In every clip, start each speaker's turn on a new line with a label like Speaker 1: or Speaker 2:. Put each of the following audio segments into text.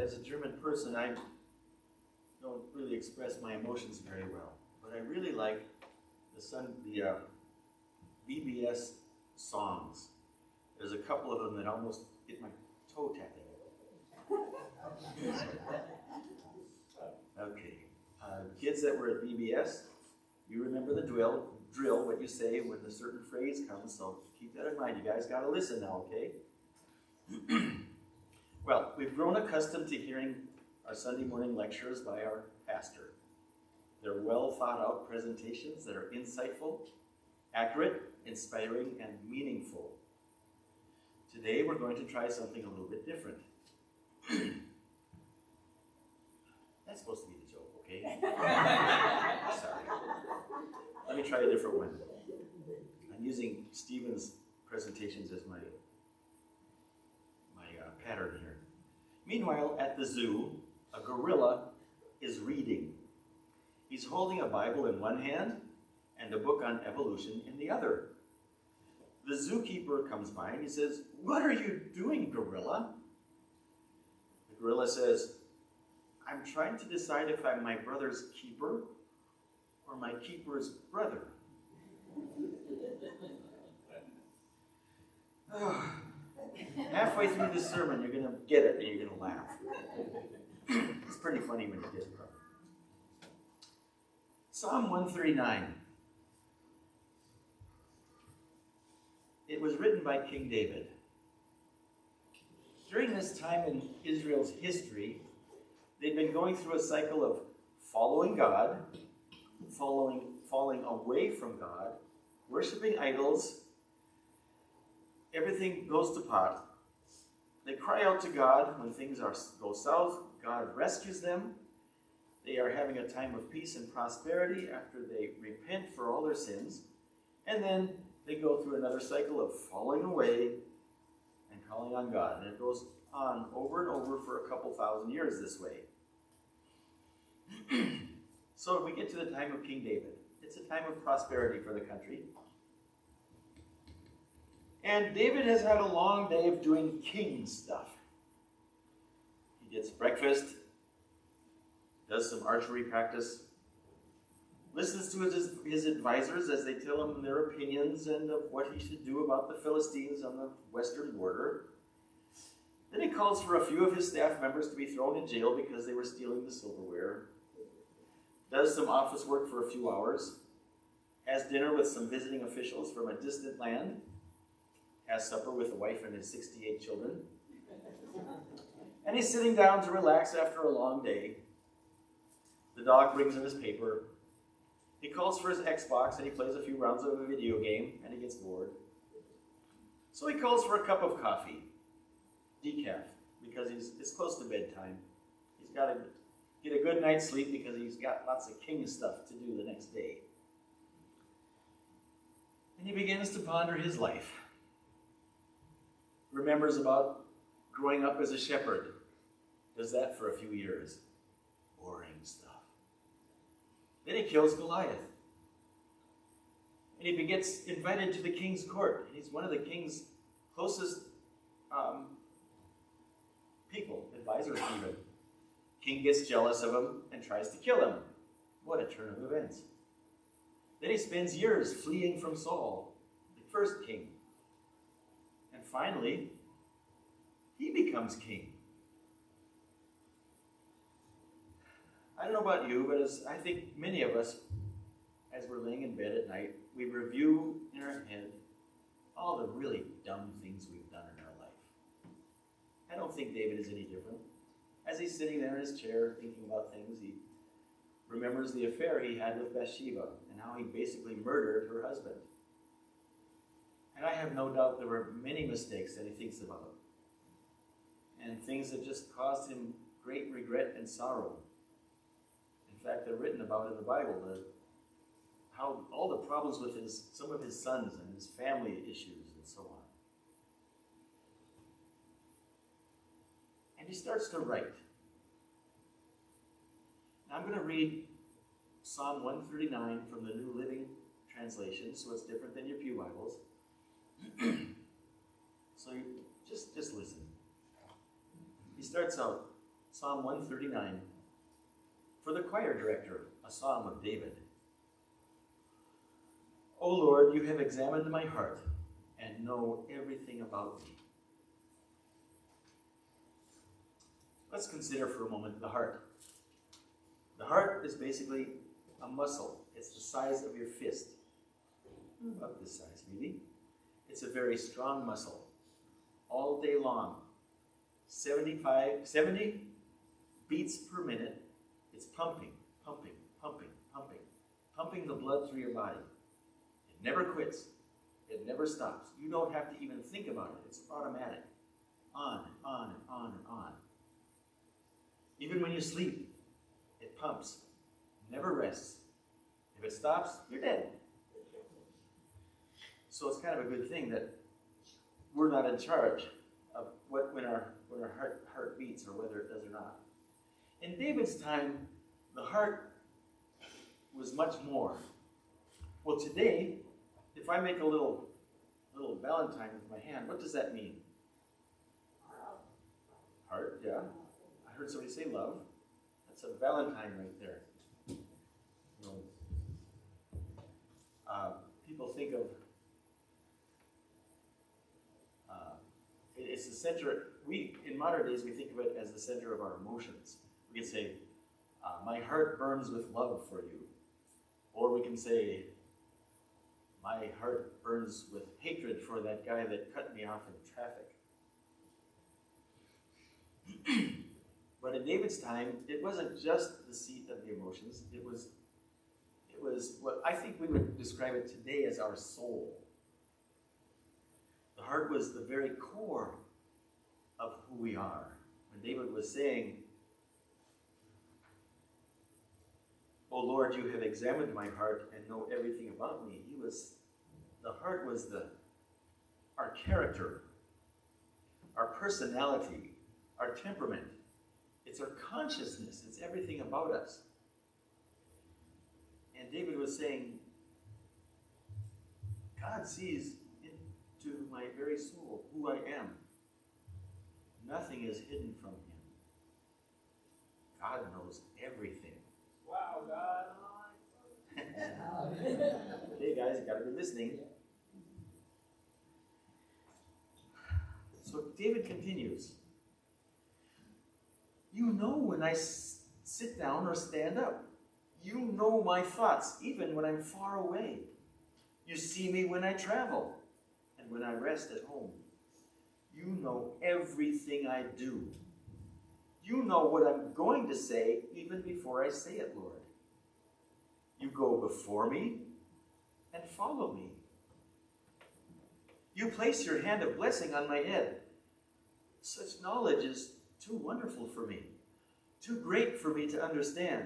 Speaker 1: as a German person, I don't really express my emotions very well. But I really like the BBS songs. There's a couple of them that almost get my toe tapping. Okay. Kids that were at BBS, you remember the drill, what you say when a certain phrase comes, so keep that in mind. You guys got to listen now, okay? Well, we've grown accustomed to hearing our Sunday morning lectures by our pastor. They're well thought out presentations that are insightful, accurate, inspiring, and meaningful. Today we're going to try something a little bit different. That's supposed to be the joke, okay? Sorry. Let me try a different one. I'm using Stephen's presentations as my pattern here. Meanwhile, at the zoo, a gorilla is reading. He's holding a Bible in one hand and a book on evolution in the other. The zookeeper comes by and he says, "What are you doing, gorilla?" The gorilla says, "I'm trying to decide if I'm my brother's keeper or my keeper's brother." Halfway through this sermon, you're going to get it and you're going to laugh. It's pretty funny when you get it. Psalm 139. It was written by King David. During this time in Israel's history, they'd been going through a cycle of following God, falling away from God, worshiping idols. Everything goes to pot. They cry out to God when things go south. God rescues them. They are having a time of peace and prosperity after they repent for all their sins. And then they go through another cycle of falling away and calling on God. And it goes on over and over for a couple thousand years this way. So we get to the time of King David. It's a time of prosperity for the country. And David has had a long day of doing king stuff. He gets breakfast, does some archery practice, listens to his advisors as they tell him their opinions and of what he should do about the Philistines on the western border. Then he calls for a few of his staff members to be thrown in jail because they were stealing the silverware, does some office work for a few hours, has dinner with some visiting officials from a distant land, has supper with a wife and his 68 children, and he's sitting down to relax after a long day. The dog brings him his paper. He calls for his Xbox and he plays a few rounds of a video game and he gets bored. So he calls for a cup of coffee, decaf, because it's close to bedtime. He's got to get a good night's sleep because he's got lots of king stuff to do the next day. And he begins to ponder his life. Remembers about growing up as a shepherd. Does that for a few years. Boring stuff. Then he kills Goliath. And he gets invited to the king's court. He's one of the king's closest people, advisors even. King gets jealous of him and tries to kill him. What a turn of events. Then he spends years fleeing from Saul, the first king. And finally, he becomes king. I don't know about you, but as I think many of us, as we're laying in bed at night, we review in our head all the really dumb things we've done in our life. I don't think David is any different. As he's sitting there in his chair thinking about things, he remembers the affair he had with Bathsheba and how he basically murdered her husband. And I have no doubt there were many mistakes that he thinks about, and things that just caused him great regret and sorrow. In fact, they're written about in the Bible, how all the problems with some of his sons and his family issues and so on. And he starts to write. Now I'm going to read Psalm 139 from the New Living Translation, so it's different than your pew Bibles. So just listen. He starts out, Psalm 139. For the choir director, a psalm of David. O Lord, you have examined my heart and know everything about me. Let's consider for a moment the heart. The heart is basically a muscle. It's the size of your fist. About this size, maybe. It's a very strong muscle. All day long. 70 beats per minute. It's pumping, pumping, pumping, pumping. Pumping the blood through your body. It never quits. It never stops. You don't have to even think about it. It's automatic. On and on and on and on. Even when you sleep, it pumps. Never rests. If it stops, you're dead. So it's kind of a good thing that we're not in charge of when our heart beats or whether it does or not. In David's time, the heart was much more. Well, today, if I make a little Valentine with my hand, what does that mean? Heart, yeah. I heard somebody say love. That's a Valentine right there. People think of it's the center. In modern days, we think of it as the center of our emotions. We can say, my heart burns with love for you. Or we can say, my heart burns with hatred for that guy that cut me off in traffic. But in David's time, it wasn't just the seat of the emotions. It was what I think we would describe it today as our soul. The heart was the very core of who we are. When David was saying, O Lord, you have examined my heart and know everything about me. The heart was our character, our personality, our temperament. It's our consciousness. It's everything about us. And David was saying, God sees into my very soul who I am. Nothing is hidden from him. God knows everything.
Speaker 2: Wow, God.
Speaker 1: Hey guys, you got to be listening. So David continues. You know when I sit down or stand up. You know my thoughts, even when I'm far away. You see me when I travel and when I rest at home. You know everything I do. You know what I'm going to say even before I say it, Lord. You go before me and follow me. You place your hand of blessing on my head. Such knowledge is too wonderful for me, too great for me to understand.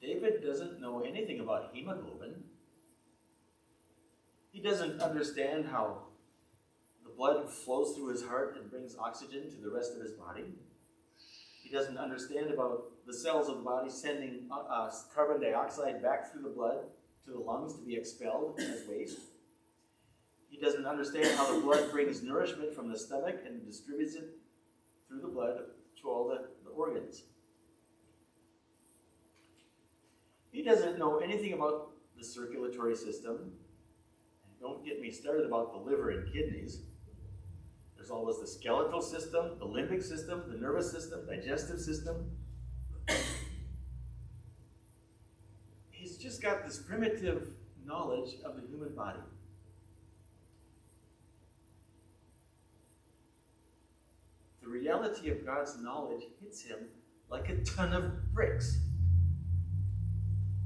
Speaker 1: David doesn't know anything about hemoglobin. He doesn't understand how the blood flows through his heart and brings oxygen to the rest of his body. He doesn't understand about the cells of the body sending carbon dioxide back through the blood to the lungs to be expelled as waste. He doesn't understand how the blood brings nourishment from the stomach and distributes it through the blood to all the organs. He doesn't know anything about the circulatory system. And don't get me started about the liver and kidneys. There's always the skeletal system, the limbic system, the nervous system, digestive system. He's just got this primitive knowledge of the human body. The reality of God's knowledge hits him like a ton of bricks.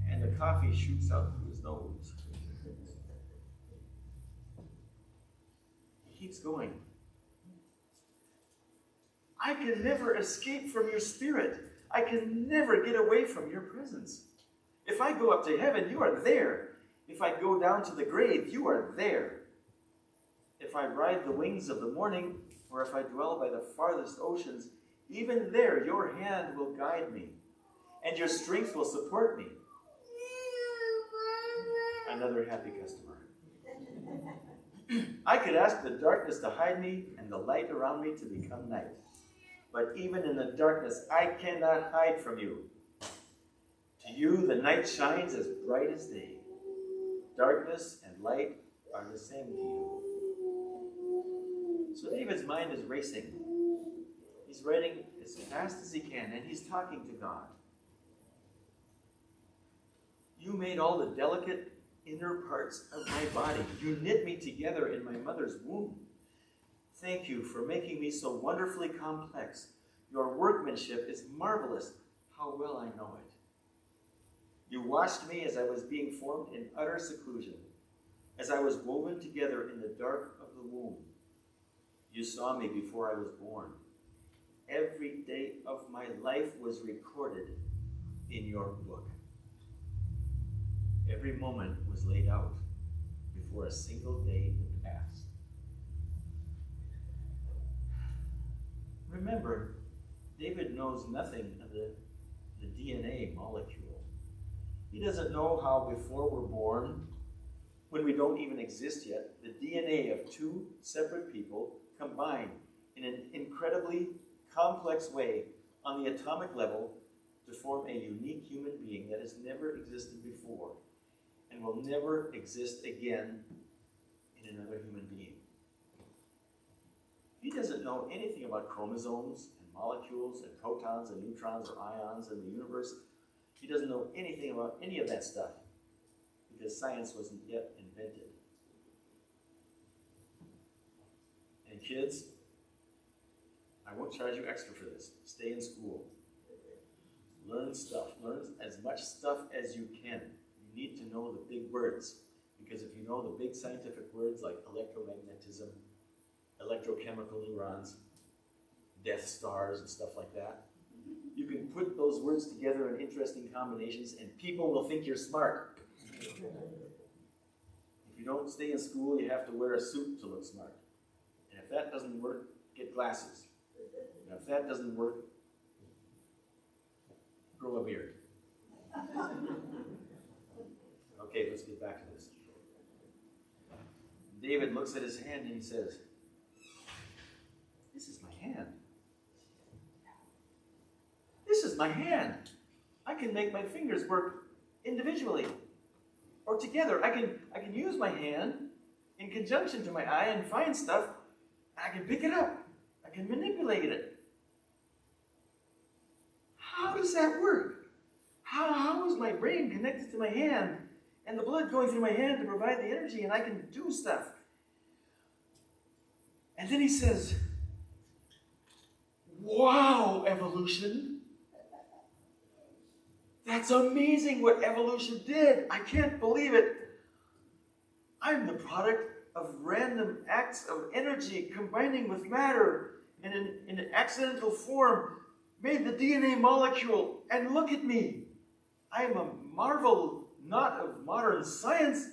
Speaker 1: And the coffee shoots out through his nose. He keeps going. I can never escape from your spirit. I can never get away from your presence. If I go up to heaven, you are there. If I go down to the grave, you are there. If I ride the wings of the morning, or if I dwell by the farthest oceans, even there your hand will guide me, and your strength will support me. Another happy customer. I could ask the darkness to hide me and the light around me to become night. But even in the darkness, I cannot hide from you. To you, the night shines as bright as day. Darkness and light are the same to you. So David's mind is racing. He's writing as fast as he can, and he's talking to God. You made all the delicate inner parts of my body. You knit me together in my mother's womb. Thank you for making me so wonderfully complex. Your workmanship is marvelous. How well I know it. You watched me as I was being formed in utter seclusion, as I was woven together in the dark of the womb. You saw me before I was born. Every day of my life was recorded in your book. Every moment was laid out before a single day had passed. Remember, David knows nothing of the DNA molecule. He doesn't know how before we're born, when we don't even exist yet, the DNA of two separate people combine in an incredibly complex way on the atomic level to form a unique human being that has never existed before and will never exist again in another human being. He doesn't know anything about chromosomes and molecules and protons and neutrons or ions in the universe. He doesn't know anything about any of that stuff because science wasn't yet invented. And kids, I won't charge you extra for this. Stay in school. Learn stuff. Learn as much stuff as you can. You need to know the big words. Because if you know the big scientific words like electromagnetism, electrochemical neurons, Death Stars and stuff like that, you can put those words together in interesting combinations and people will think you're smart. If you don't stay in school, you have to wear a suit to look smart. And if that doesn't work, get glasses. And if that doesn't work, grow a beard. Okay, let's get back to this. David looks at his hand and he says, this is my hand. This is my hand. I can make my fingers work individually or together. I can use my hand in conjunction to my eye and find stuff. I can pick it up. I can manipulate it. How does that work? How is my brain connected to my hand and the blood going through my hand to provide the energy and I can do stuff? And then he says, wow, evolution. That's amazing what evolution did. I can't believe it. I'm the product of random acts of energy combining with matter and in an accidental form made the DNA molecule. And look at me. I am a marvel, not of modern science.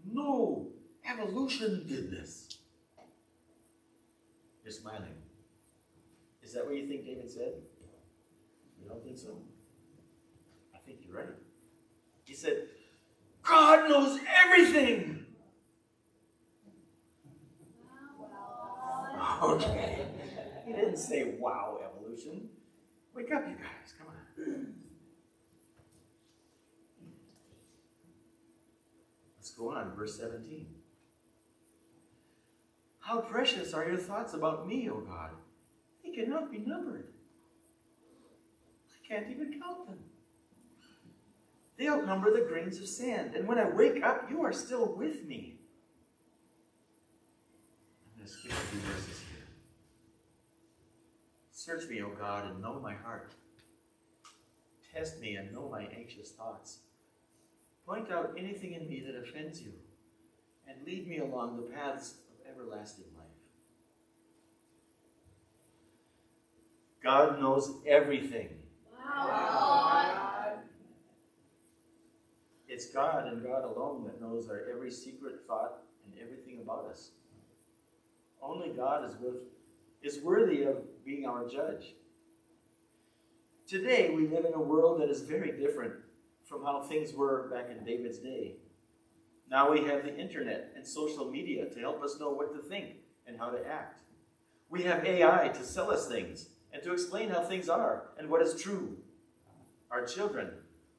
Speaker 1: No, evolution did this. You're smiling. Is that what you think David said? You don't think so? I think you're right. He said, God knows everything. Okay. He didn't say, wow, evolution. Wake up, you guys. Come on. Let's go on. Verse 17. How precious are your thoughts about me, O God. They cannot be numbered. I can't even count them. They outnumber the grains of sand. And when I wake up, you are still with me. I'm going to skip a few verses here. Search me, O God, and know my heart. Test me and know my anxious thoughts. Point out anything in me that offends you, and lead me along the paths of everlasting life. God knows everything. Wow. It's God and God alone that knows our every secret thought and everything about us. Only God is worthy of being our judge. Today, we live in a world that is very different from how things were back in David's day. Now we have the internet and social media to help us know what to think and how to act. We have AI to sell us things and to explain how things are and what is true. Our children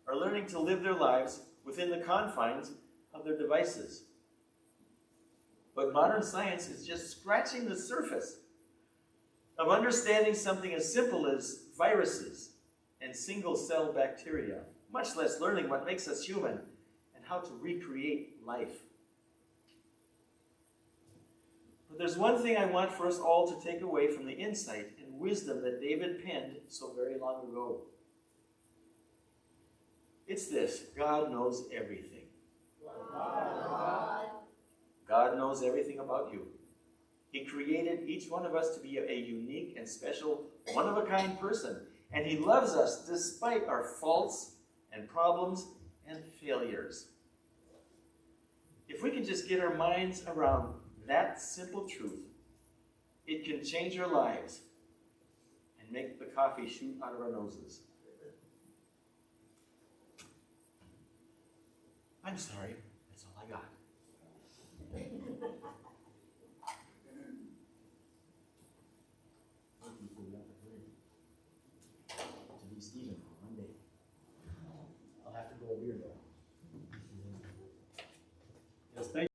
Speaker 1: are learning to live their lives within the confines of their devices. But modern science is just scratching the surface of understanding something as simple as viruses and single-cell bacteria, much less learning what makes us human and how to recreate life. But there's one thing I want for us all to take away from the insight and wisdom that David penned so very long ago. It's this: God knows everything. God knows everything about you. He created each one of us to be a unique and special, one-of-a-kind person. And he loves us despite our faults and problems and failures. If we can just get our minds around that simple truth, it can change our lives and make the coffee shoot out of our noses. I'm sorry, that's all I got.